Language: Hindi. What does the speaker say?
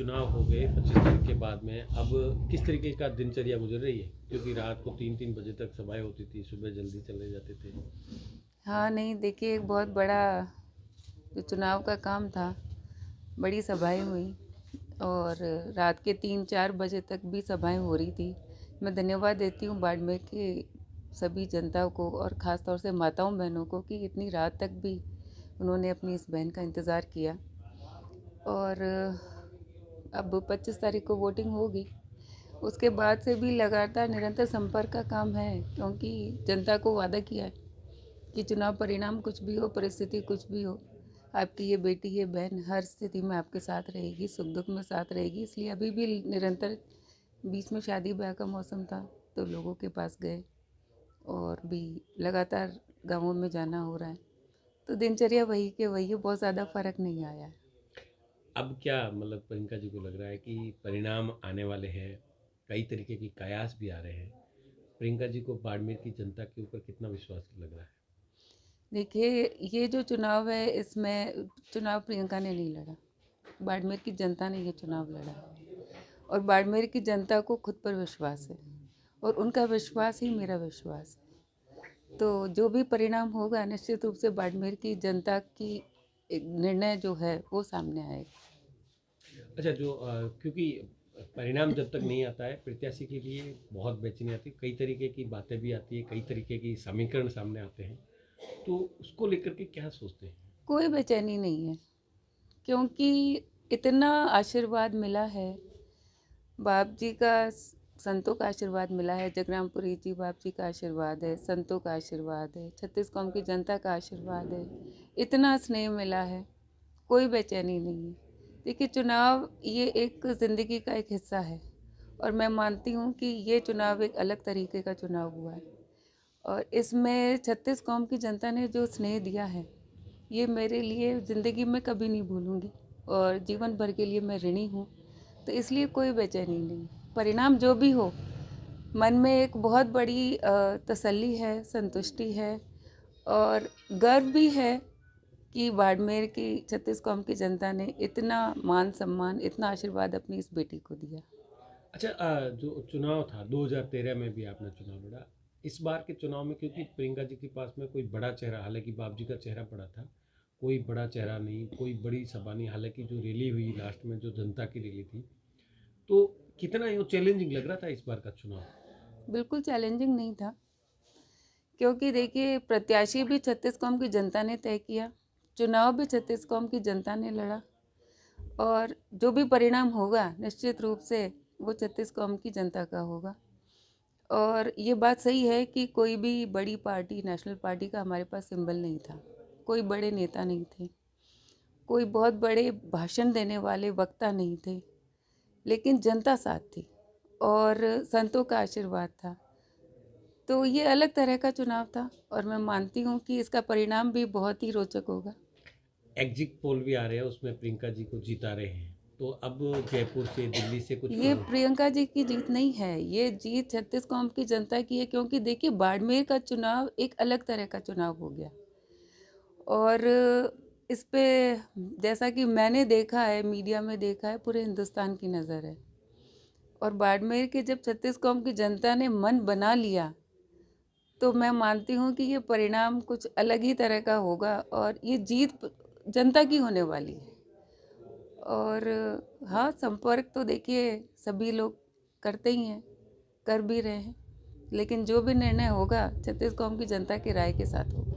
चुनाव हो गए 25 तारीख के बाद में, अब किस तरीके का दिनचर्या गुजर रही है? क्योंकि रात को 3-3 बजे तक सभाएँ होती थी, सुबह जल्दी चले जाते थे। हाँ, नहीं देखिए, एक बहुत बड़ा जो चुनाव का काम था, बड़ी सभाएं हुई और रात के 3-4 बजे तक भी सभाएं हो रही थी। मैं धन्यवाद देती हूँ बाड़मेर के सभी जनता को और ख़ास तौर से माताओं बहनों को कि इतनी रात तक भी उन्होंने अपनी इस बहन का इंतज़ार किया। और अब 25 तारीख को वोटिंग होगी। उसके बाद से भी लगातार निरंतर संपर्क का काम है, क्योंकि जनता को वादा किया है कि चुनाव परिणाम कुछ भी हो, परिस्थिति कुछ भी हो, आपकी ये बेटी, ये बहन हर स्थिति में आपके साथ रहेगी, सुख दुख में साथ रहेगी। इसलिए अभी भी निरंतर, बीच में शादी ब्याह का मौसम था तो लोगों के पास गए और भी लगातार गाँवों में जाना हो रहा है। तो दिनचर्या वही के वही है, बहुत ज़्यादा फर्क नहीं आया है। अब क्या मतलब प्रियंका जी को लग रहा है कि परिणाम आने वाले हैं, कई तरीके की कयास भी आ रहे हैं। प्रियंका जी को बाड़मेर की जनता के ऊपर कितना विश्वास लग रहा है? देखिए, ये जो चुनाव है, इसमें चुनाव प्रियंका ने नहीं लड़ा, बाड़मेर की जनता ने ये चुनाव लड़ा। और बाड़मेर की जनता को खुद पर विश्वास है और उनका विश्वास ही मेरा विश्वास है। तो जो भी परिणाम होगा, निश्चित रूप से बाड़मेर की जनता की एक निर्णय जो है वो सामने आएगा। अच्छा, क्योंकि परिणाम जब तक नहीं आता है, प्रत्याशी के लिए बहुत बेचैनी आती है, कई तरीके की बातें भी आती है, कई तरीके की समीकरण सामने आते हैं, तो उसको लेकर के क्या सोचते हैं? कोई बेचैनी नहीं है, क्योंकि इतना आशीर्वाद मिला है बाप जी का, संतों का आशीर्वाद मिला है, जगरामपुरी जी बाप जी का आशीर्वाद है, संतों का आशीर्वाद है, छत्तीस कौम की जनता का आशीर्वाद है, इतना स्नेह मिला है, कोई बेचैनी नहीं है। देखिए, चुनाव ये एक ज़िंदगी का एक हिस्सा है और मैं मानती हूँ कि ये चुनाव एक अलग तरीके का चुनाव हुआ है और इसमें छत्तीस कौम की जनता ने जो स्नेह दिया है, ये मेरे लिए ज़िंदगी में कभी नहीं भूलूंगी और जीवन भर के लिए मैं ऋणी हूँ। तो इसलिए कोई बेचैनी नहीं, परिणाम जो भी हो, मन में एक बहुत बड़ी तसल्ली है, संतुष्टि है और गर्व भी है कि बाड़मेर की छत्तीस कौम की जनता ने इतना मान सम्मान, इतना आशीर्वाद अपनी इस बेटी को दिया। अच्छा, जो चुनाव था 2013 में भी आपने चुनाव लड़ा। इस बार के चुनाव में क्योंकि प्रियंका जी के पास में कोई बड़ा चेहरा, हालांकि बाप जी का चेहरा बड़ा था, कोई बड़ा चेहरा नहीं, कोई बड़ी सभा नहीं, हालांकि जो रैली हुई लास्ट में, जो जनता की रैली थी, तो कितना ये चैलेंजिंग लग रहा था इस बार का चुनाव? बिल्कुल चैलेंजिंग नहीं था, क्योंकि देखिए, प्रत्याशी भी छत्तीस कौम की जनता ने तय किया, चुनाव भी छत्तीस कौम की जनता ने लड़ा और जो भी परिणाम होगा, निश्चित रूप से वो छत्तीस कौम की जनता का होगा। और ये बात सही है कि कोई भी बड़ी पार्टी, नेशनल पार्टी का हमारे पास सिंबल नहीं था, कोई बड़े नेता नहीं थे, कोई बहुत बड़े भाषण देने वाले वक्ता नहीं थे, लेकिन जनता साथ थी और संतों का आशीर्वाद था। तो ये अलग तरह का चुनाव था और मैं मानती हूँ कि इसका परिणाम भी बहुत ही रोचक होगा। एग्जिट पोल भी आ रहे हैं, उसमें प्रियंका जी को जिता रहे हैं, तो अब जयपुर से, दिल्ली से कुछ ये प्रियंका जी की जीत नहीं है, ये जीत छत्तीस कौम की जनता की है, क्योंकि देखिए, बाड़मेर का चुनाव एक अलग तरह का चुनाव हो गया और इस पे, जैसा कि मैंने देखा है, मीडिया में देखा है, पूरे हिंदुस्तान की नज़र है और बाड़मेर के जब छत्तीस कौम की जनता ने मन बना लिया, तो मैं मानती हूँ कि ये परिणाम कुछ अलग ही तरह का होगा और ये जीत जनता की होने वाली है। और हाँ, संपर्क तो देखिए सभी लोग करते ही हैं, कर भी रहे हैं, लेकिन जो भी निर्णय होगा छत्तीस कौम की जनता की राय के साथ होगा।